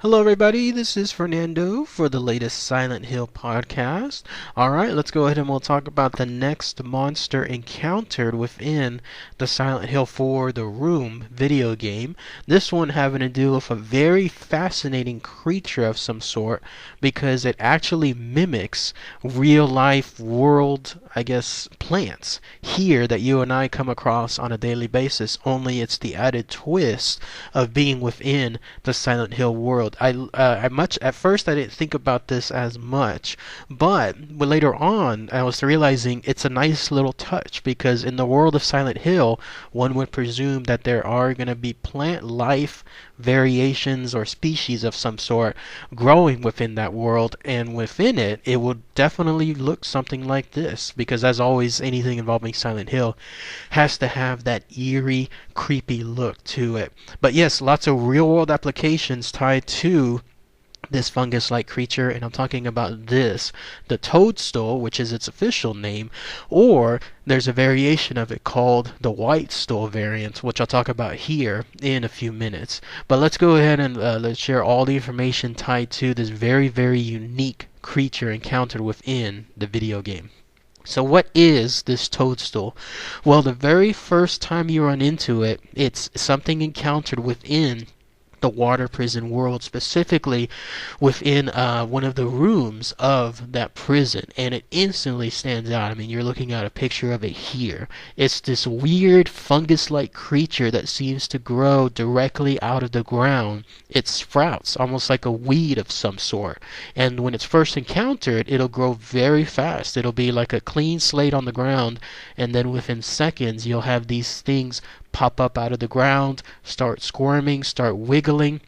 Hello, everybody. This is Fernando for the latest Silent Hill podcast. Alright, let's go ahead and we'll talk about the next monster encountered within the Silent Hill 4 The Room video game. This one having to do with a very fascinating creature of some sort because it actually mimics real life world, plants here that you and I come across on a daily basis, only it's the added twist of being within the Silent Hill world. I much at first I didn't think about this as much, but later on I was realizing it's a nice little touch because in the world of Silent Hill, one would presume that there are going to be plant life variations or species of some sort growing within that world, and within it, it will definitely look something like this because, as always, anything involving Silent Hill has to have that eerie, creepy look to it. But yes, lots of real world applications tied to this fungus-like creature, and I'm talking about this, the Toadstool, which is its official name, or there's a variation of it called the Whitestool variant, which I'll talk about here in a few minutes. But let's go ahead and let's share all the information tied to this very, very unique creature encountered within the video game. So what is this Toadstool? Well, the very first time you run into it, it's something encountered within the water prison world, specifically within one of the rooms of that prison, and it instantly stands out. I mean, you're looking at a picture of it here. It's this weird fungus-like creature that seems to grow directly out of the ground. It sprouts almost like a weed of some sort, and when it's first encountered, it'll grow very fast. It'll be like a clean slate on the ground, and then within seconds you'll have these things pop up out of the ground, start squirming, start wiggling.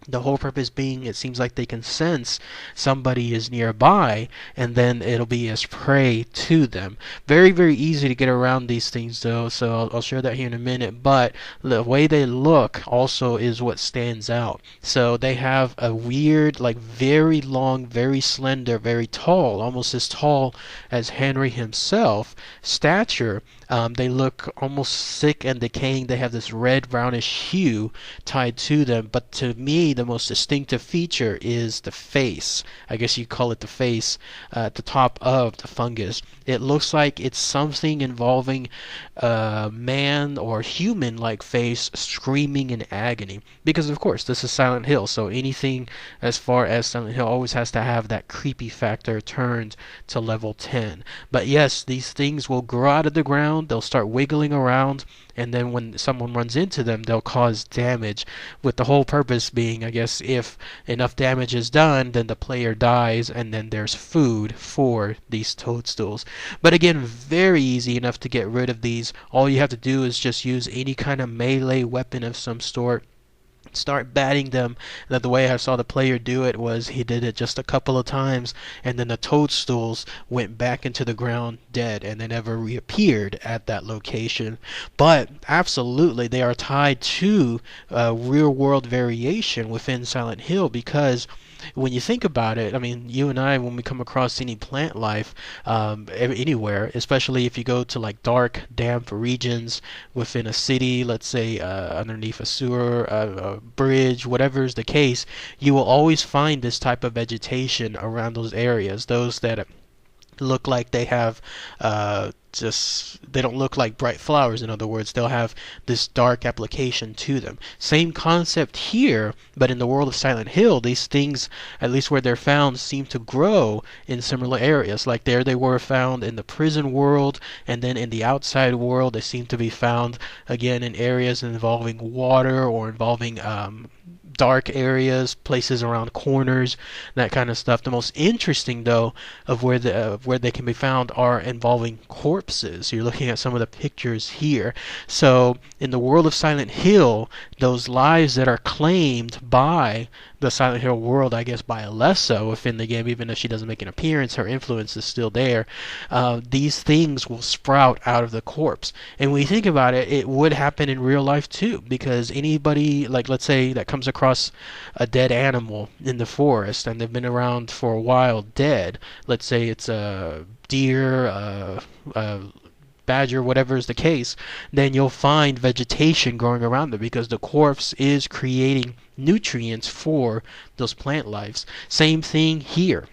The whole purpose being it seems like they can sense somebody is nearby, and then it'll be as prey to them. Very, very easy to get around these things though, so I'll share that here in a minute. But the way they look also is what stands out. So they have a weird, like very long, very slender, very tall, almost as tall as Henry himself, stature. They look almost sick and decaying. They have this red brownish hue tied to them, but to me the most distinctive feature is the face. I guess you call it the face at the top of the fungus. It looks like it's something involving a man or human like face screaming in agony, because of course this is Silent Hill, so anything as far as Silent Hill always has to have that creepy factor turned to level 10. But yes, these things will grow out of the ground, they'll start wiggling around, and then when someone runs into them, they'll cause damage, with the whole purpose being, I guess, if enough damage is done, then the player dies, and then there's food for these toadstools. But again, very easy enough to get rid of these. All you have to do is just use any kind of melee weapon of some sort. Start batting them. That the way I saw the player do it was he did it just a couple of times, and then the toadstools went back into the ground dead, and they never reappeared at that location. But absolutely, they are tied to real world variation within Silent Hill, because when you think about it, I mean, you and I, when we come across any plant life anywhere, especially if you go to like dark, damp regions within a city, let's say underneath a sewer, a bridge, whatever is the case, you will always find this type of vegetation around those areas. Those that look like they have they don't look like bright flowers. In other words, they'll have this dark application to them. Same concept here, but in the world of Silent Hill, these things, at least where they're found, seem to grow in similar areas. Like there they were found in the prison world, and then in the outside world they seem to be found again in areas involving water or involving dark areas, places around corners, that kind of stuff. The most interesting, though, of where they can be found are involving corpses. You're looking at some of the pictures here. So in the world of Silent Hill, those lives that are claimed by the Silent Hill world, I guess by Alessa within the game, even if she doesn't make an appearance, her influence is still there. These things will sprout out of the corpse. And when you think about it, it would happen in real life too, because anybody, like let's say, that comes across a dead animal in the forest and they've been around for a while dead, let's say it's a deer, badger, whatever is the case, then you'll find vegetation growing around it because the corpse is creating nutrients for those plant lives. Same thing here,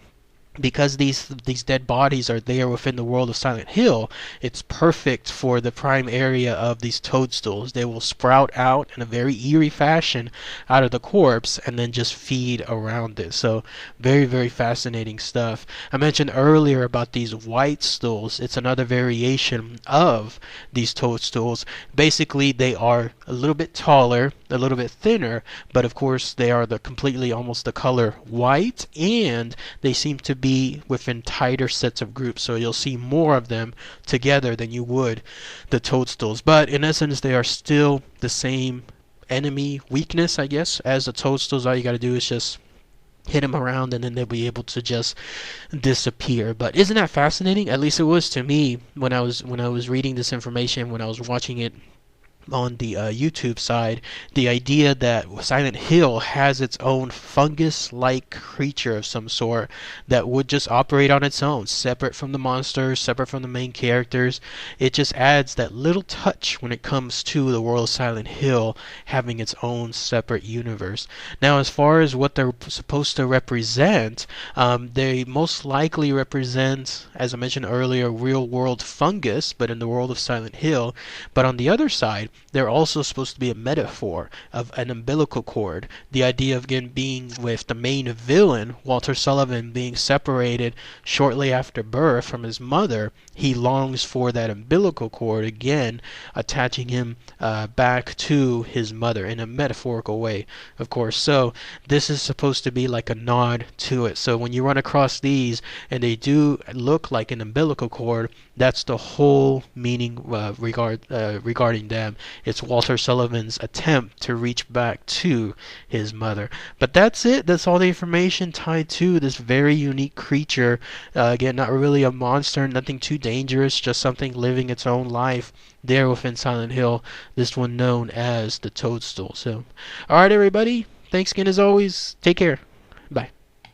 because these dead bodies are there within the world of Silent Hill. It's perfect for the prime area of these toadstools. They will sprout out in a very eerie fashion out of the corpse and then just feed around it. So very, very fascinating stuff. I mentioned earlier about these Whitestools. It's another variation of these toadstools. Basically, they are a little bit taller, a little bit thinner, but of course they are the completely almost the color white, and they seem to be within tighter sets of groups, so you'll see more of them together than you would the toadstools. But in essence, they are still the same enemy weakness, I guess, as the toadstools. All you got to do is just hit them around and then they'll be able to just disappear. But isn't that fascinating? At least it was to me when I was reading this information, when I was watching it on the YouTube side, the idea that Silent Hill has its own fungus-like creature of some sort that would just operate on its own, separate from the monsters, separate from the main characters. It just adds that little touch when it comes to the world of Silent Hill having its own separate universe. Now, as far as what they're supposed to represent, they most likely represent, as I mentioned earlier, real-world fungus, but in the world of Silent Hill. But on the other side, they're also supposed to be a metaphor of an umbilical cord. The idea of, again, being with the main villain, Walter Sullivan, being separated shortly after birth from his mother. He longs for that umbilical cord again, attaching him back to his mother in a metaphorical way, of course. So this is supposed to be like a nod to it. So when you run across these and they do look like an umbilical cord, that's the whole meaning regarding them. It's Walter Sullivan's attempt to reach back to his mother. But that's it. That's all the information tied to this very unique creature. Again, not really a monster, nothing too dangerous, just something living its own life there within Silent Hill. This one known as the Toadstool. So, alright, everybody. Thanks again as always. Take care. Bye.